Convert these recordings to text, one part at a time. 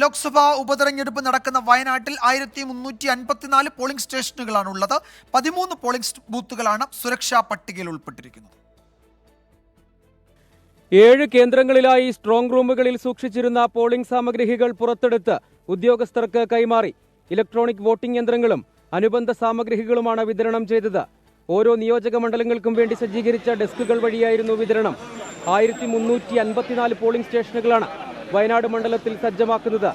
ലോക്സഭാ ഉപതെരഞ്ഞെടുപ്പ് നടക്കുന്ന വയനാട്ടിൽ 1354 പോളിംഗ് സ്റ്റേഷനുകളാണുള്ളത്. 13 പോളിംഗ് ബൂത്തുകളാണ് സുരക്ഷാ പട്ടികയിൽ ഉൾപ്പെട്ടിരിക്കുന്നത്. 7 കേന്ദ്രങ്ങളിലായി സ്ട്രോങ് റൂമുകളിൽ സൂക്ഷിച്ചിരുന്ന പോളിംഗ് സാമഗ്രികൾ പുറത്തെടുത്ത് ഉദ്യോഗസ്ഥർക്ക് കൈമാറി. ഇലക്ട്രോണിക് വോട്ടിംഗ് യന്ത്രങ്ങളും അനുബന്ധ സാമഗ്രികളുമാണ് വിതരണം ചെയ്തത്. ഓരോ നിയോജക മണ്ഡലങ്ങൾക്കും വേണ്ടി സജ്ജീകരിച്ച ഡെസ്കുകൾ വഴിയായിരുന്നു വിതരണം. 1354 പോളിംഗ് സ്റ്റേഷനുകളാണ് വയനാട് മണ്ഡലത്തിൽ സജ്ജമാക്കുന്നത്.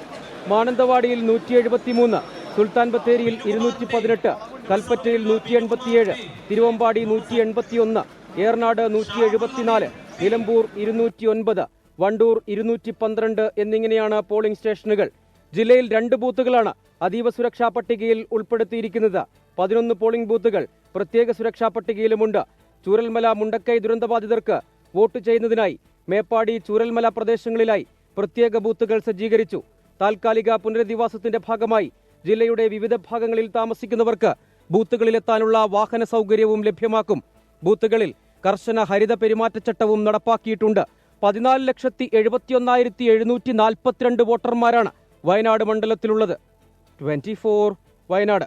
മാനന്തവാടിയിൽ 173, സുൽത്താൻ ബത്തേരിയിൽ 218, കൽപ്പറ്റയിൽ 187, തിരുവമ്പാടി 181, ഏറനാട് 174, നിലമ്പൂർ 209, വണ്ടൂർ 212 എന്നിങ്ങനെയാണ് പോളിംഗ് സ്റ്റേഷനുകൾ. ജില്ലയിൽ 2 ബൂത്തുകളാണ് അതീവ സുരക്ഷാ പട്ടികയിൽ ഉൾപ്പെടുത്തിയിരിക്കുന്നത്. 11 പോളിംഗ് ബൂത്തുകൾ പ്രത്യേക സുരക്ഷാ പട്ടികയിലുമുണ്ട്. ചൂരൽമല, മുണ്ടക്കൈ ദുരന്തബാധിതർക്ക് വോട്ട് ചെയ്യുന്നതിനായി മേപ്പാടി, ചൂരൽമല പ്രദേശങ്ങളിലായി പ്രത്യേക ബൂത്തുകൾ സജ്ജീകരിച്ചു. താൽക്കാലിക പുനരധിവാസത്തിന്റെ ഭാഗമായി ജില്ലയുടെ വിവിധ ഭാഗങ്ങളിൽ താമസിക്കുന്നവർക്ക് ബൂത്തുകളിലെത്താനുള്ള വാഹന സൗകര്യവും ലഭ്യമാക്കും. ബൂത്തുകളിൽ കർശന ഹരിത പെരുമാറ്റച്ചട്ടവും നടപ്പാക്കിയിട്ടുണ്ട്. 14,71,742 വോട്ടർമാരാണ് വയനാട് മണ്ഡലത്തിലുള്ളത്. 24 വയനാട്.